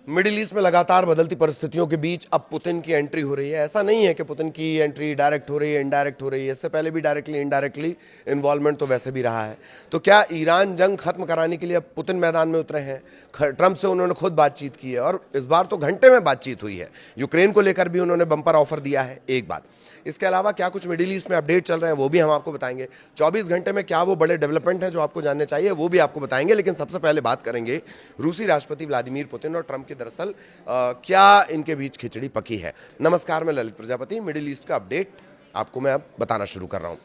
Middle east में लगातार बदलती परिस्थितियों के बीच अब पुतिन की एंट्री हो रही है। ऐसा नहीं है कि पुतिन की एंट्री डायरेक्ट हो रही है, इनडायरेक्ट हो रही है। इससे पहले भी डायरेक्टली इनडायरेक्टली इन्वॉल्वमेंट तो वैसे भी रहा है। तो क्या ईरान जंग खत्म कराने के लिए अब पुतिन मैदान में उतरे हैं? ट्रंप से उन्होंने खुद बातचीत की है और इस बार तो घंटे में बातचीत हुई है। यूक्रेन को लेकर भी उन्होंने बंपर ऑफर दिया है, एक बात। इसके अलावा क्या कुछ मिडिल ईस्ट में अपडेट चल रहे हैं वो भी हम आपको बताएंगे। 24 घंटे में क्या वो बड़े डेवलपमेंट हैं जो आपको जानने चाहिए वो भी आपको बताएंगे। लेकिन सबसे पहले बात करेंगे रूसी राष्ट्रपति व्लादिमीर पुतिन और ट्रंप की दरअसल क्या इनके बीच खिचड़ी पकी है। नमस्कार, मैं ललित प्रजापति। मिडिल ईस्ट का अपडेट आपको मैं अब बताना शुरू कर रहा हूं।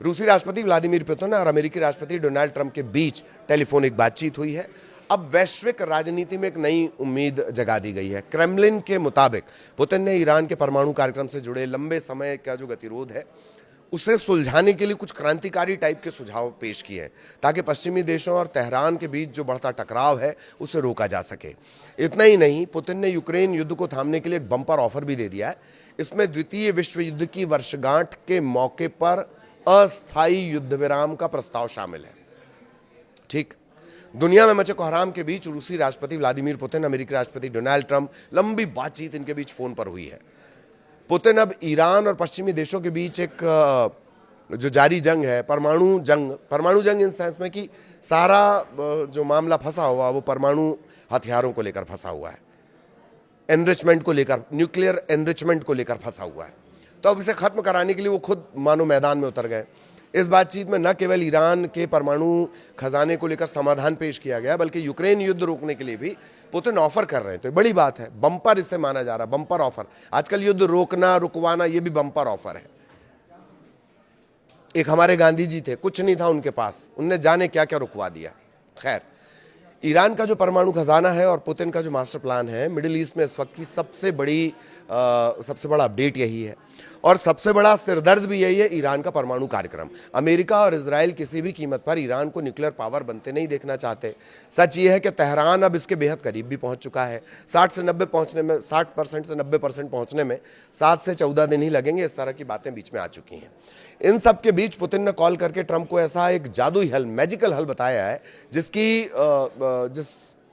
रूसी राष्ट्रपति व्लादिमीर पुतिन और अमेरिकी राष्ट्रपति डोनाल्ड ट्रंप के बीच टेलीफोनिक बातचीत हुई है। अब वैश्विक राजनीति में एक नई उम्मीद जगा दी गई है। क्रेमलिन के मुताबिक पुतिन ने ईरान के परमाणु कार्यक्रम से जुड़े लंबे समय का जो गतिरोध है उसे सुलझाने के लिए कुछ क्रांतिकारी टाइप के सुझाव पेश किए हैं ताकि पश्चिमी देशों और तेहरान के बीच जो बढ़ता टकराव है उसे रोका जा सके। इतना ही नहीं, पुतिन ने यूक्रेन युद्ध को थामने के लिए एक बम्पर ऑफर भी दे दिया है। इसमें द्वितीय विश्व युद्ध की वर्षगांठ के मौके पर अस्थायी युद्ध विराम का प्रस्ताव शामिल है। ठीक, दुनिया में मचे कोहराम के बीच रूसी राष्ट्रपति व्लादिमीर पुतिन, अमेरिकी राष्ट्रपति डोनाल्ड ट्रंप, लंबी बातचीत इनके बीच फोन पर हुई है। पुतिन अब ईरान और पश्चिमी देशों के बीच एक जो जारी जंग है, परमाणु जंग इन सेंस में कि सारा जो मामला फंसा हुआ वो परमाणु हथियारों को लेकर फंसा हुआ है, एनरिचमेंट को लेकर, न्यूक्लियर एनरिचमेंट को लेकर फंसा हुआ है। तो अब इसे खत्म कराने के लिए वो खुद मानो मैदान में उतर गए। इस बातचीत में न केवल ईरान के परमाणु खजाने को लेकर समाधान पेश किया गया बल्कि यूक्रेन युद्ध रोकने के लिए भी पुतिन ऑफर कर रहे हैं। तो बड़ी बात है, बम्पर इसे माना जा रहा है, बम्पर ऑफर। आजकल युद्ध रोकना रुकवाना ये भी बम्पर ऑफर है। एक हमारे गांधी जी थे, कुछ नहीं था उनके पास, उनने जाने क्या क्या रुकवा दिया। खैर, ईरान का जो परमाणु खजाना है और पुतिन का जो मास्टर प्लान है, मिडिल ईस्ट में इस वक्त की सबसे बड़ा अपडेट यही है और सबसे बड़ा सिरदर्द भी यही है, ईरान का परमाणु कार्यक्रम। अमेरिका और इजराइल किसी भी कीमत पर ईरान को न्यूक्लियर पावर बनते नहीं देखना चाहते। सच ये है कि तेहरान अब इसके बेहद करीब भी पहुंच चुका है। 60% से 90% पहुंचने में 7 से 14 दिन ही लगेंगे। इस तरह की बातें बीच में आ चुकी हैं। इन सब के बीच पुतिन ने कॉल करके ट्रंप को ऐसा एक जादुई हल, मैजिकल हल बताया है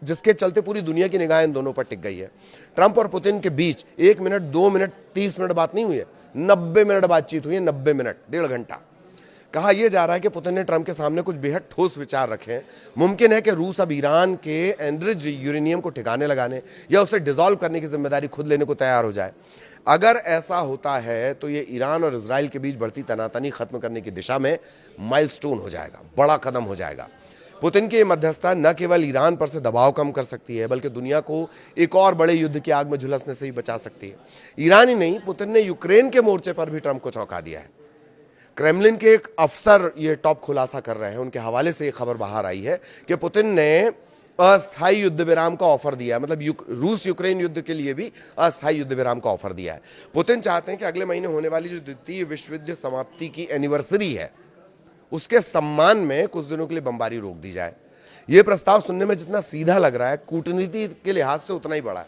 जिसके चलते पूरी दुनिया की निगाह इन दोनों पर टिक गई है। ट्रंप और पुतिन के बीच 1 मिनट, 2 मिनट, 30 मिनट बात नहीं हुई है, 90 मिनट बातचीत हुई है। 90 मिनट, 1.5 घंटा। कहा यह जा रहा है कि पुतिन ने ट्रंप के सामने कुछ बेहद ठोस विचार रखे हैं। मुमकिन है कि रूस अब ईरान के एनरिच यूरेनियम को ठिकाने लगाने या उसे डिसॉल्व करने की जिम्मेदारी खुद लेने को तैयार हो जाए। अगर ऐसा होता है तो ये ईरान और इजराइल के बीच बढ़ती तनातनी खत्म करने की दिशा में माइलस्टोन हो जाएगा, बड़ा कदम हो जाएगा। पुतिन की मध्यस्थता न केवल ईरान पर से दबाव कम कर सकती है बल्कि दुनिया को एक और बड़े युद्ध की आग में झुलसने से भी बचा सकती है। ईरान ही नहीं, पुतिन ने यूक्रेन के मोर्चे पर भी ट्रंप को चौंका दिया है। क्रेमलिन के एक अफसर ये टॉप खुलासा कर रहे हैं, उनके हवाले से एक खबर बाहर आई है कि पुतिन ने अस्थायी युद्ध विराम का ऑफर दिया है। मतलब रूस यूक्रेन युद्ध के लिए भी अस्थायी युद्ध विराम का ऑफर दिया है। पुतिन चाहते हैं कि अगले महीने होने वाली जो द्वितीय विश्व युद्ध समाप्ति की एनिवर्सरी है उसके सम्मान में कुछ दिनों के लिए बमबारी रोक दी जाए। यह प्रस्ताव सुनने में जितना सीधा लग रहा है, कूटनीति के लिहाज से उतना ही बड़ा है।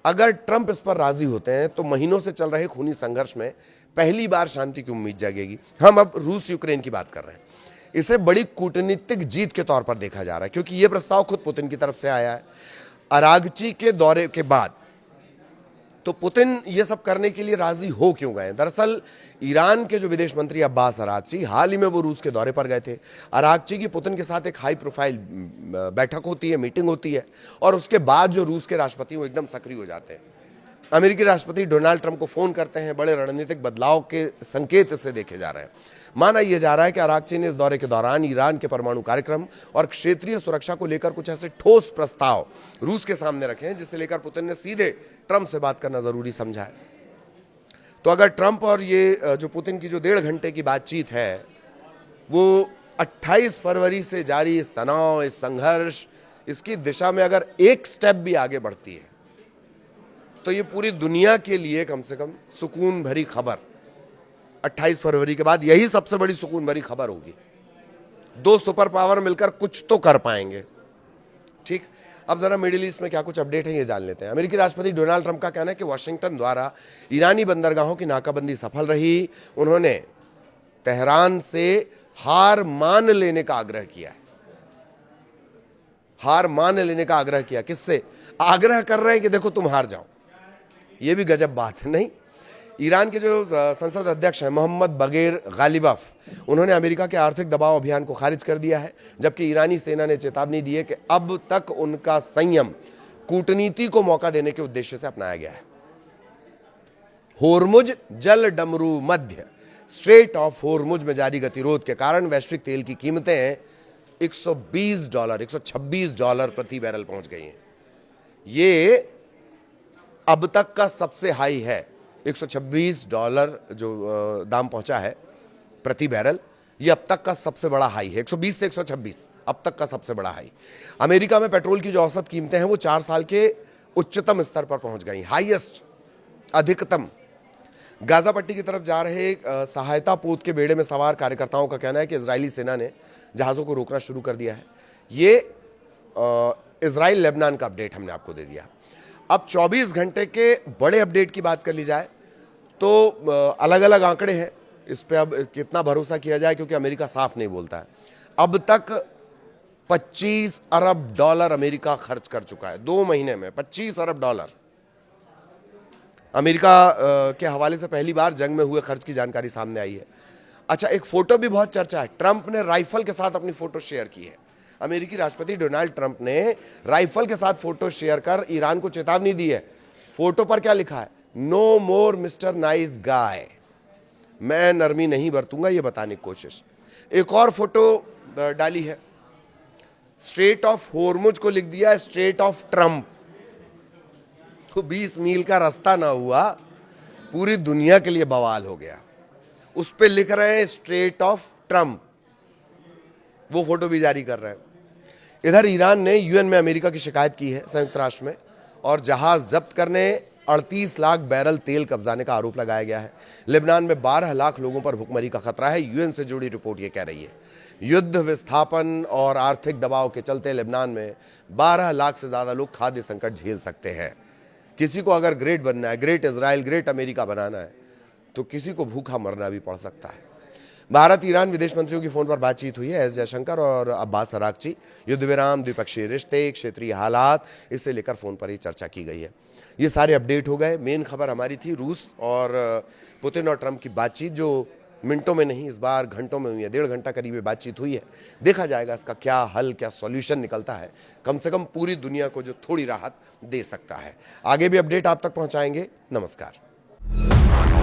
अगर ट्रंप इस पर राजी होते हैं तो महीनों से चल रहे खूनी संघर्ष में पहली बार शांति की उम्मीद जागेगी। हम अब रूस यूक्रेन की बात कर रहे हैं। इसे बड़ी कूटनीतिक जीत के तौर पर देखा जा रहा है क्योंकि यह प्रस्ताव खुद पुतिन की तरफ से आया है। अरागची के दौरे के बाद तो पुतिन ये सब करने के लिए राजी हो क्यों गए? दरअसल ईरान के जो विदेश मंत्री अब्बास अरागची, हाल ही में वो रूस के दौरे पर गए थे। अरागची की पुतिन के साथ एक हाई प्रोफाइल बैठक होती है, मीटिंग होती है और उसके बाद जो रूस के राष्ट्रपति वो एकदम सक्रिय हो जाते हैं। अमेरिकी राष्ट्रपति डोनाल्ड ट्रंप को फोन करते हैं। बड़े रणनीतिक बदलाव के संकेत इससे देखे जा रहे हैं। माना यह जा रहा है कि अरागची ने इस दौरे के दौरान ईरान के परमाणु कार्यक्रम और क्षेत्रीय सुरक्षा को लेकर कुछ ऐसे ठोस प्रस्ताव रूस के सामने रखे हैं जिसे लेकर पुतिन ने सीधे ट्रंप से बात करना जरूरी समझा है। तो अगर ट्रंप और ये जो पुतिन की जो 1.5 घंटे की बातचीत है वो 28 फरवरी से जारी इस तनाव, इस संघर्ष, इसकी दिशा में अगर एक स्टेप भी आगे बढ़ती है तो ये पूरी दुनिया के लिए कम से कम सुकून भरी खबर, 28 फरवरी के बाद यही सबसे बड़ी सुकून भरी खबर होगी। 2 सुपर पावर मिलकर कुछ तो कर पाएंगे। ठीक, अब जरा मिडिल ईस्ट में क्या कुछ अपडेट है ये जान लेते हैं। अमेरिकी राष्ट्रपति डोनाल्ड ट्रंप का कहना है कि वाशिंगटन द्वारा ईरानी बंदरगाहों की नाकाबंदी सफल रही। उन्होंने तेहरान से हार मान लेने का आग्रह किया है। हार मान लेने का आग्रह किया किससे? आग्रह कर रहे हैं कि देखो तुम हार जाओ। ये भी गजब बात है नहीं। ईरान के जो संसद अध्यक्ष हैं मोहम्मद बगैर गालिबाफ, उन्होंने अमेरिका के आर्थिक दबाव अभियान को खारिज कर दिया है, जबकि ईरानी सेना ने चेतावनी दी है कि अब तक उनका संयम कूटनीति को मौका देने के उद्देश्य से अपनाया गया है। होर्मुज जल डमरू मध्य स्ट्रेट ऑफ होर्मुज में जारी गतिरोध के कारण वैश्विक तेल की कीमतें $120 $126 प्रति बैरल पहुंच गई हैं। ये अब तक का सबसे हाई है। $126 जो दाम पहुंचा है प्रति बैरल, ये अब तक का सबसे बड़ा हाई है। 120 से 126 अब तक का सबसे बड़ा हाई। अमेरिका में पेट्रोल की जो औसत कीमतें हैं वो 4 साल के उच्चतम स्तर पर पहुंच गई, हाईएस्ट, अधिकतम। गाजा पट्टी की तरफ जा रहे सहायता पोत के बेड़े में सवार कार्यकर्ताओं का कहना है कि इजरायली सेना ने जहाज़ों को रोकना शुरू कर दिया है। ये इजराइल लेबनान का अपडेट हमने आपको दे दिया। अब 24 घंटे के बड़े अपडेट की बात कर ली जाए तो अलग अलग आंकड़े हैं, इस पे अब कितना भरोसा किया जाए क्योंकि अमेरिका साफ नहीं बोलता है। अब तक $25 अरब अमेरिका खर्च कर चुका है 2 महीने में। $25 अरब अमेरिका के हवाले से पहली बार जंग में हुए खर्च की जानकारी सामने आई है। अच्छा, एक फोटो भी बहुत चर्चा है। ट्रंप ने राइफल के साथ अपनी फोटो शेयर की है। अमेरिकी राष्ट्रपति डोनाल्ड ट्रंप ने राइफल के साथ फोटो शेयर कर ईरान को चेतावनी दी है। फोटो पर क्या लिखा है? नो मोर मिस्टर नाइस गाय। मैं नरमी नहीं बरतूंगा, ये बताने की कोशिश। एक और फोटो डाली है, स्ट्रेट ऑफ होर्मुज को लिख दिया है स्ट्रेट ऑफ ट्रंप। तो 20 मील का रास्ता ना हुआ, पूरी दुनिया के लिए बवाल हो गया। उस पे लिख रहे हैं स्ट्रेट ऑफ ट्रंप, वो फोटो भी जारी कर रहे हैं। इधर ईरान ने यूएन में अमेरिका की शिकायत की है, संयुक्त राष्ट्र में, और जहाज जब्त करने 38 लाख बैरल तेल कब्जाने का आरोप लगाया गया है। लेबनान में 12 लाख लोगों पर भुखमरी का खतरा है। यूएन से जुड़ी रिपोर्ट ये कह रही है। युद्ध, विस्थापन और आर्थिक दबाव के चलते लेबनान में 12 लाख से ज्यादा लोग खाद्य संकट झेल सकते हैं। किसी को अगर ग्रेट बनना है, ग्रेट इजराइल, ग्रेट अमेरिका बनाना है, तो किसी को भूखा मरना भी पड़ सकता है। भारत ईरान विदेश मंत्रियों की फोन पर बातचीत हुई है। एस जयशंकर और अब्बास अरागची। युद्ध विराम, द्विपक्षीय रिश्ते, क्षेत्रीय हालात, इसे लेकर फोन पर ही चर्चा की गई है। ये सारे अपडेट हो गए। मेन खबर हमारी थी रूस और पुतिन और ट्रंप की बातचीत, जो मिनटों में नहीं, इस बार घंटों में हुई है। 1.5 घंटा करीब ये बातचीत हुई है। देखा जाएगा इसका क्या हल, क्या सॉल्यूशन निकलता है। कम से कम पूरी दुनिया को जो थोड़ी राहत दे सकता है। आगे भी अपडेट आप तक पहुंचाएंगे। नमस्कार।